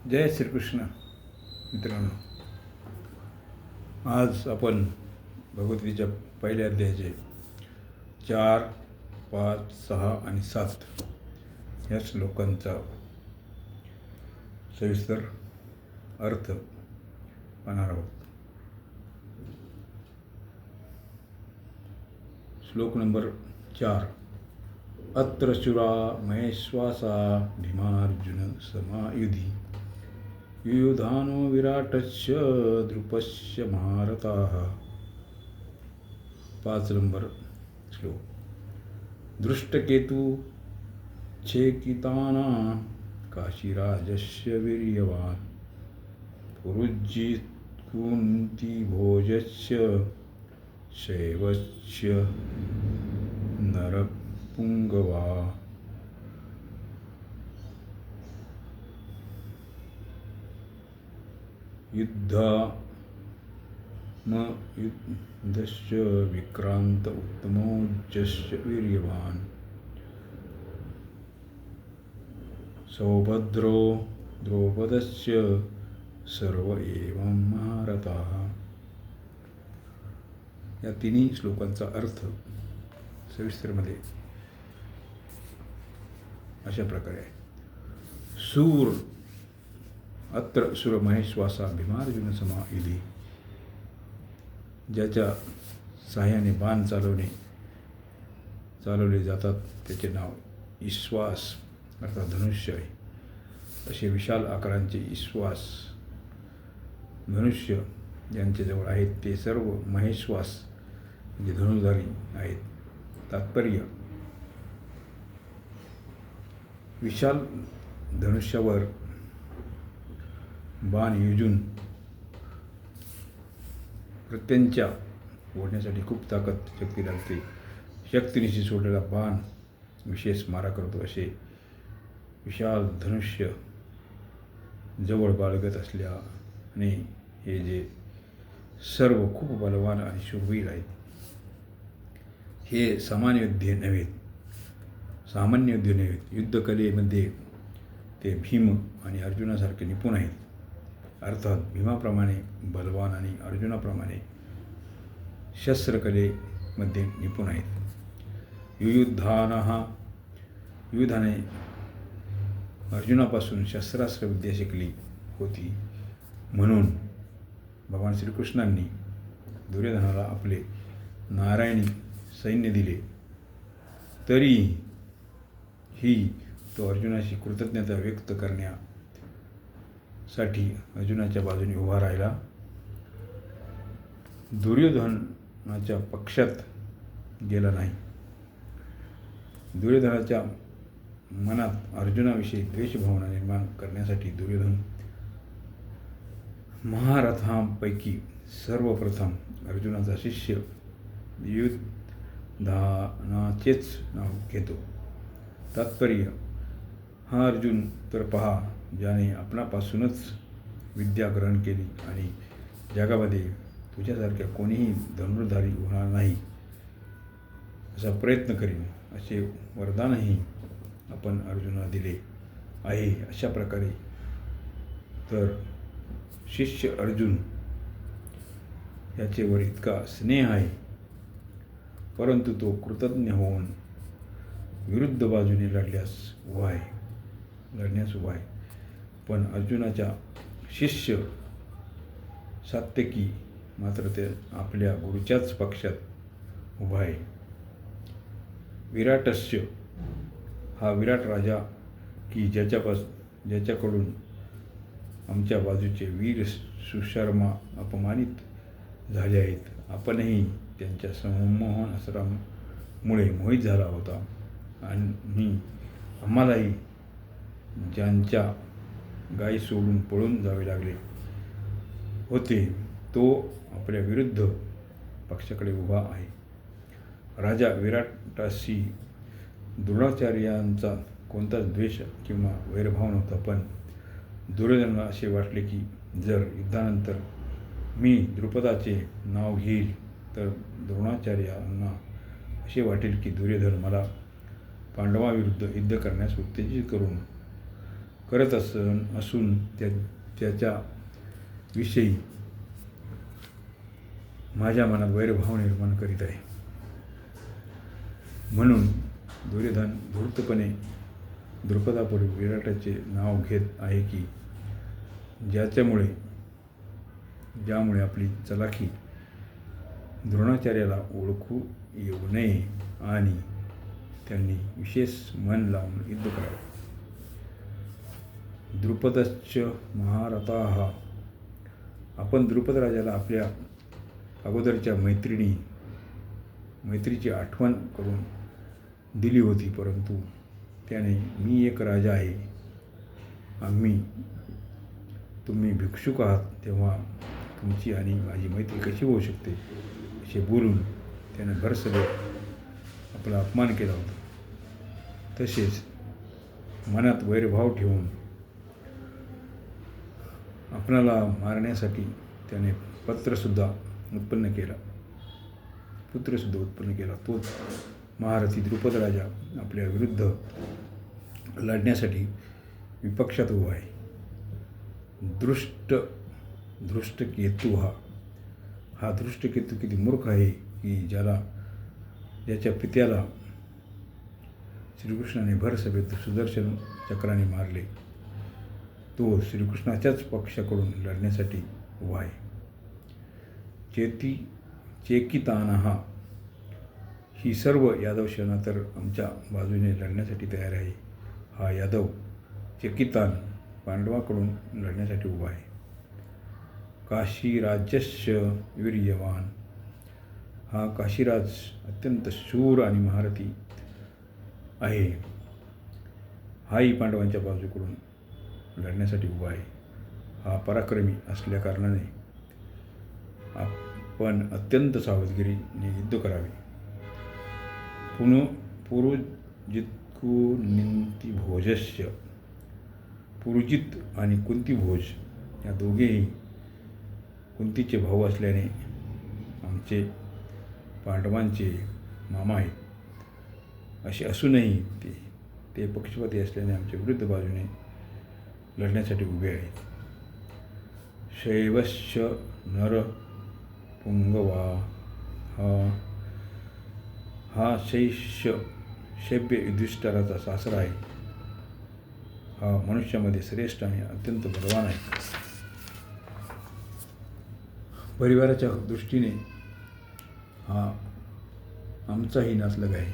जय श्रीकृष्ण मित्रांनो, आज आपण भगवद्गीतेच्या पहिल्या अध्यायाचे 4, 5, 6 आणि 7 या श्लोकांचा सविस्तर अर्थ पाहणार आहोत. श्लोक नंबर 4. अत्र शूरा महेश्वासा भीमार्जुन समायुधी युयुधानो विराटस्य द्रुपस्य महारथाः. 5 नंबर श्लोक. दृष्टकेतु छेकिताना काशीराजस्य वीर्यवान् पुरुजित् कुन्तीभोजस्य शैवस्य नरपुंगवा. युद्धस्य विक्रांत उत्तमोजस्य वीर्यवान् सौभद्रो द्रौपदस्य सर्व एवं महारथाः. या तिन्ही श्लोकांचा अर्थ सविस्तरमध्ये अशा प्रकारे आहे. सूर अत्र सुर महेश्वासा भीमार्जुन समायुधी. ज्याच्या साह्याने बाण चालवले जातात त्याचे नाव ईश्वास अर्थात धनुष्य आहे. असे विशाल आकारांचे ईश्वास धनुष्य ज्यांच्याजवळ आहेत ते सर्व महेश्वास म्हणजे धनुर्धारी आहेत. तात्पर्य, विशाल धनुष्यावर बाण योजून प्रत्यंच्या ओढण्यासाठी खूप ताकद शक्ती लागते. शक्तीनिशी सोडलेला बाण विशेष मारा करतो. असे विशाल धनुष्य जवळ बाळगत असल्याने हे जे सर्व खूप बलवान आणि शूरवीर आहेत. हे सामान्य योद्धे नव्हेत. युद्धकलेमध्ये ते भीम आणि अर्जुनासारखे निपुण आहेत. अर्थात भीमाप्रमाणे बलवान आणि अर्जुनाप्रमाणे शस्त्रकलेमध्ये निपुण आहेत. युयुधाने अर्जुनापासून शस्त्रास्त्र विद्या शिकली होती. म्हणून भगवान श्रीकृष्णांनी दुर्योधनाला आपले नारायणी सैन्य दिले. तरीही तो अर्जुनाशी कृतज्ञता व्यक्त करण्यासाठी अर्जुनाच्या बाजूने उभा राहिला. दुर्योधनाच्या पक्षात गेला नाही. दुर्योधनाच्या मनात अर्जुनाविषयी द्वेषभावना निर्माण करण्यासाठी दुर्योधन महारथांपैकी सर्वप्रथम अर्जुनाचा शिष्य युयुधानाचेच नाव घेतो. तात्पर्य, हा अर्जुन तर पहा, ज्याने आपणापासूनच विद्या ग्रहण केली आणि जगामध्ये तुझ्यासारख्या कोणीही धनुर्धारी होणार नाही असा प्रयत्न करीन असे वरदानही आपण अर्जुनाला दिले आहे. अशा प्रकारे तर शिष्य अर्जुन याचेवर इतका स्नेह आहे, परंतु तो कृतज्ञ होऊन विरुद्ध बाजूने लढण्यास उभा आहे. पण अर्जुनाच्या शिष्य सात्यकी मात्र ते आपल्या गुरुच्याच पक्षात उभा आहे. विराटस्य हा विराट राजा की ज्याच्याकडून आमच्या बाजूचे वीर सुशर्मा अपमानित झाले आहेत. आपणही त्यांच्या संमोहन अस्त्रामुळे मोहित झाला होता आणि आम्हालाही ज्यांच्या गायी सोडून पळून जावे लागले होते तो आपल्या विरुद्ध पक्षाकडे उभा आहे. राजा विराटाशी द्रोणाचार्यांचा कोणताच द्वेष किंवा वैरभाव नव्हता. पण दुर्योधनाला असे वाटले की जर युद्धानंतर मी द्रुपदाचे नाव घेईल तर द्रोणाचार्यांना असे वाटेल की दुर्योधन मला पांडवाविरुद्ध युद्ध करण्यास उत्तेजित करत असून त्याच्याविषयी माझ्या मनात वैरभाव निर्माण करीत आहे. म्हणून दुर्योधन धूर्तपणे द्रुपदापूर्वी विराटाचे नाव घेत आहे की ज्यामुळे आपली चलाखी द्रोणाचार्याला ओळखू येऊ नये आणि त्यांनी विशेष मन लावून युद्ध करावे. द्रुपदश्च महारथाः. आपण द्रुपद राजाला आपल्या अगोदरच्या मैत्रीची आठवण करून दिली होती, परंतु त्याने मी एक राजा आहे, तुम्ही भिक्षुक आहात, तेव्हा तुमची आणि माझी मैत्री कशी होऊ शकते असे बोलून त्याने भरसभेत आपला अपमान केला होता. तसेच मनात वैरभाव ठेवून आपणाला मारण्यासाठी त्याने पुत्रसुद्धा उत्पन्न केला. तोच महारथी द्रुपद राजा आपल्या विरुद्ध लढण्यासाठी विपक्षात उभा आहे. धृष्टकेतू हा धृष्टकेतू किती मूर्ख आहे की ज्याच्या पित्याला श्रीकृष्णाने भरसभेत सुदर्शन चक्राने मारले, तो श्रीकृष्णाच्याच पक्षाकडून लढण्यासाठी उभा आहे. चेकितानहा. ही सर्व यादव सेना तर आमच्या बाजूने लढण्यासाठी तयार आहे. हा यादव चेकितान पांडवाकडून लढण्यासाठी उभा आहे. काशीराजस्य वीर्यवान. हा काशीराज अत्यंत शूर आणि महारथी आहे. हाही पांडवांच्या बाजूकडून लढण्यासाठी उभा आहे. हा पराक्रमी असल्याकारणाने आपण अत्यंत सावधगिरीने युद्ध करावे. पुरुजित्कुन्तिभोजस्य. पुरुजित आणि कुंतीभोज या दोघेही कुंतीचे भाऊ असल्याने आमचे पांडवांचे मामा आहेत. असे असूनही ते पक्षपाती असल्याने आमच्या विरुद्ध बाजूने लढण्यासाठी उभे आहेत. शैवश्च नरपुंगवा. हा शैब्य युधिष्ठिराचा सासरा आहे. हा मनुष्यामध्ये श्रेष्ठ आणि अत्यंत बलवान आहे. परिवाराच्या दृष्टीने हा आमचाही नातलग आहे.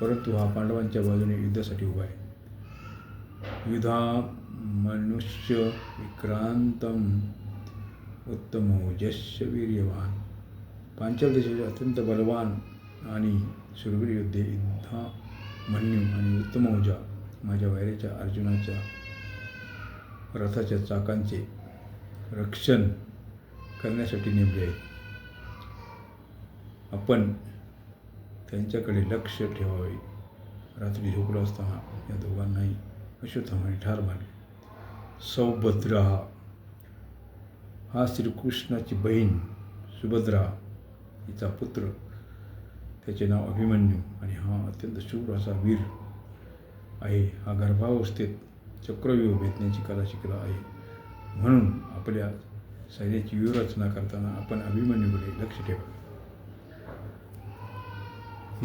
परंतु हा पांडवांच्या बाजूने युद्धासाठी उभा आहे. युधा मनुष्य विक्रांतम उत्तमोजस्य वीर्यवान. पांचाल देशाचे अत्यंत बलवान आणि शूरवीर योद्धे युद्धामन्यू आणि उत्तमौजा माझ्या वैराच्या अर्जुनाच्या रथाच्या चाकांचे रक्षण करण्यासाठी नेमले आहेत. आपण त्यांच्याकडे लक्ष ठेवावे. रात्री झोपलो असताना या दोघांनाही अश्वत्थामाने ठार मारले. सौभद्रा. हा श्रीकृष्णाची बहीण सुभद्रा हिचा पुत्र. त्याचे नाव अभिमन्यू आणि हा अत्यंत शूर असा वीर आहे. हा गर्भावस्थेत चक्रव्यूह भेदण्याची कला शिकला आहे. म्हणून आपल्या सैन्याची व्यूहरचना करताना आपण अभिमन्यूकडे लक्ष ठेवा.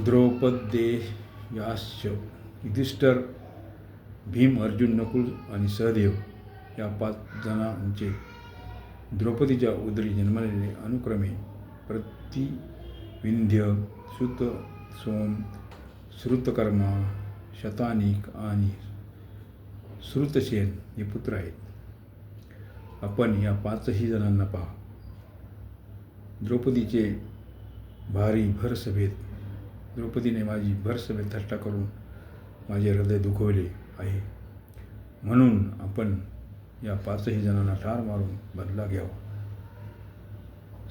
द्रौपदेयाश्च. युधिष्ठिर, भीम, अर्जुन, नकुल आणि सहदेव या 5 जणांचे द्रौपदीच्या उदरी जन्मलेले अनुक्रमे प्रतिविंध्य, सोम, श्रुतकर्मा, शतानिक आणि श्रुतसेन हे पुत्र आहेत. आपण या 5ही जणांना पहा. द्रौपदीने माझी भरसभेत थट्टा करून माझे हृदय दुखवले आहे. म्हणून आपण या 5ही जणांना ठार मारून बदला घ्यावा.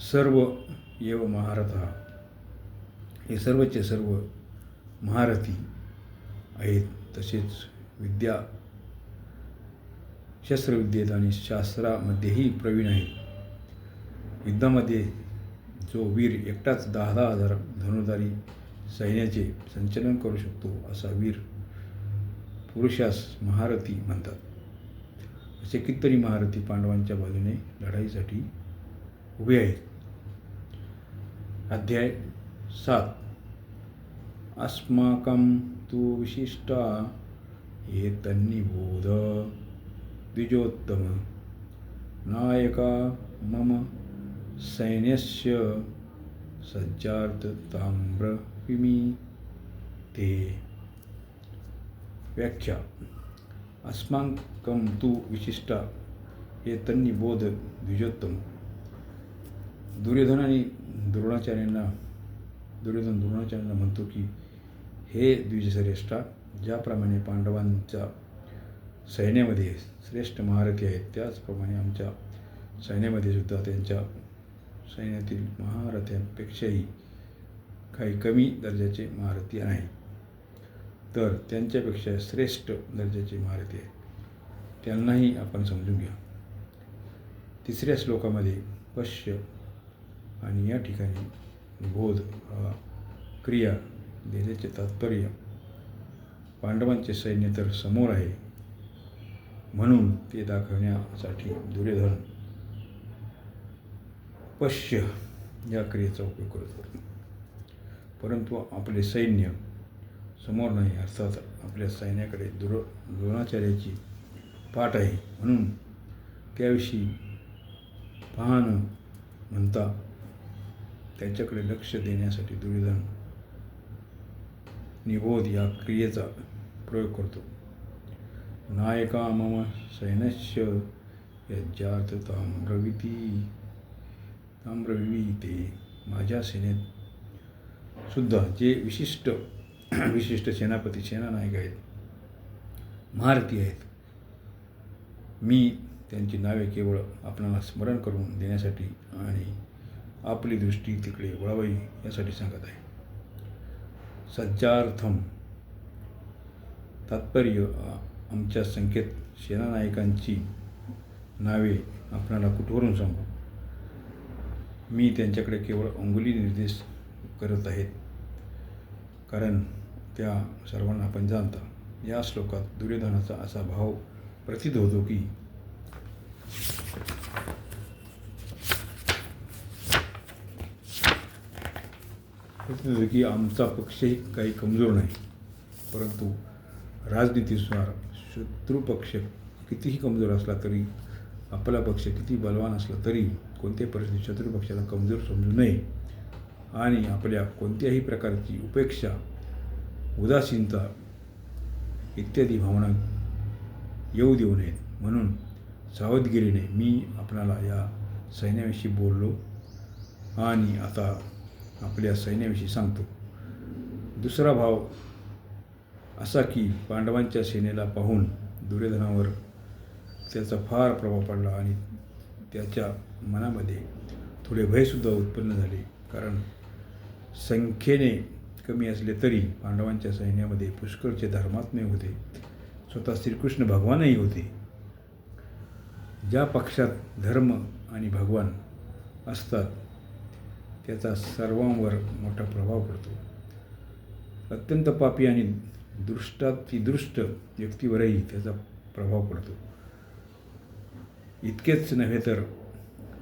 सर्व एव महारथः. हे सर्वचे सर्व महारथी आहेत. तसेच शस्त्रविद्येत आणि शास्त्रामध्येही प्रवीण आहेत. युद्धामध्ये जो वीर एकटाच 10,000 धनुर्धारी सैन्याचे संचलन करू शकतो असा वीर पुरुषास महारथी म्हणतात. असे कितीतरी महारथी पांडवांच्या बाजूने लढाईसाठी उभे आहेत. अध्याय 7. अस्माकं तु विशिष्टा एतन्निबोध द्विजोत्तम नायका मम सैन्यस्य सज्जार्थ ते. व्याख्या. अस्माकं तु विशिष्टा एतन्निबोध द्विजोत्तम. दुर्योधन द्रोणाचार्यांना म्हणतो की हे द्विजश्रेष्ठा, ज्याप्रमाणे पांडवांच्या सैन्यामध्ये श्रेष्ठ महारथी आहेत त्याचप्रमाणे आमच्या सैन्यामध्ये सुद्धा त्यांच्या सैन्यातील महारथ्यांपेक्षाही काही कमी दर्जाचे महारथी नाही, तर त्यांच्यापेक्षा श्रेष्ठ दर्जाचे महारथी आहेत. त्यांनाही आपण समजून घ्या. 3ऱ्या श्लोकामध्ये पश्य आणि या ठिकाणी बोध क्रिया देण्याचे तात्पर्य पांडवांचे सैन्य तर समोर आहे म्हणून ते दाखवण्यासाठी दुर्योधन पश्य या क्रियेचा उपयोग करतो. परंतु आपले सैन्य समोर नाही, अर्थात आपल्या सैन्याकडे द्रोणाचार्याची पाठ आहे म्हणून त्याविषयी पाहणं म्हणता त्यांच्याकडे लक्ष देण्यासाठी दुर्योधन निबोध या क्रियेचा प्रयोग करतो. नायका मम सैन्यस्य यज्जार्थ ताम्रविते. माझ्या सेनेत सुद्धा जे विशिष्ट सेनापती सेनानायक आहेत, महारथी आहेत, मी त्यांची नावे केवळ आपणाला स्मरण करून देण्यासाठी आणि आपली दृष्टी तिकडे वळावी यासाठी सांगत आहे. सज्जार्थम तात्पर्य आमच्या संख्येत सेनानायकांची नावे आपणाला कुठवरून सांगू. मी त्यांच्याकडे केवळ अंगुली निर्देश करत आहेत कारण त्या सर्वांना आपण जाणता. या श्लोकात दुर्योधनाचा असा भाव प्रतीत होतो की आमचा पक्षही काही कमजोर नाही, परंतु राजनीतीनुसार शत्रुपक्ष कितीही कमजोर असला तरी, आपला पक्ष किती बलवान असला तरी कोणत्याही परिस्थितीत शत्रुपक्षाला कमजोर समजू नये आणि आपल्या कोणत्याही प्रकारची उपेक्षा, उदासीनता इत्यादी भावना येऊ देऊ नयेत म्हणून सावधगिरीने मी आपणाला या सैन्याविषयी बोललो आणि आता आपल्या सैन्याविषयी सांगतो. दुसरा भाव असा की पांडवांच्या सेनेला पाहून दुर्योधनावर त्याचा फार प्रभाव पडला आणि त्याच्या मनामध्ये थोडे भयसुद्धा उत्पन्न झाले, कारण संख्येने कमी असले तरी पांडवांच्या सैन्यामध्ये पुष्कळचे धर्मात्मे होते, स्वतः श्रीकृष्ण भगवानही होते. ज्या पक्षात धर्म आणि भगवान असतात त्याचा सर्वांवर मोठा प्रभाव पडतो. अत्यंत पापी आणि दृष्ट व्यक्तीवरही त्याचा प्रभाव पडतो. इतकेच नव्हे तर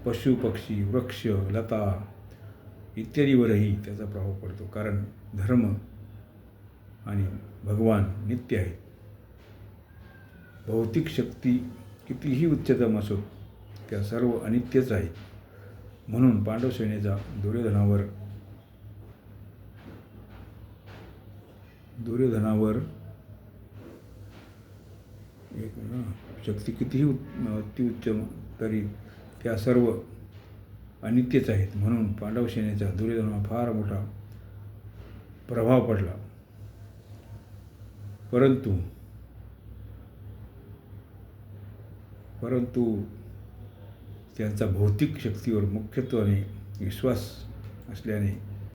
पशु पक्षी वृक्ष लता इत्यादीवरही त्याचा प्रभाव पडतो, कारण धर्म आणि भगवान नित्य आहेत. भौतिक शक्ती कितीही उच्चतम असो त्या सर्व अनित्यच आहेत. म्हणून पांडव सेनेचा दुर्योधनावर शक्ती कितीही अतिउच्च तरी त्या सर्व अनित्यच आहेत. म्हणून पांडव सेनेचा दुर्योधनावर फार मोठा प्रभाव पडला. परंतु त्यांचा भौतिक शक्तीवर मुख्यत्वाने विश्वास असल्याने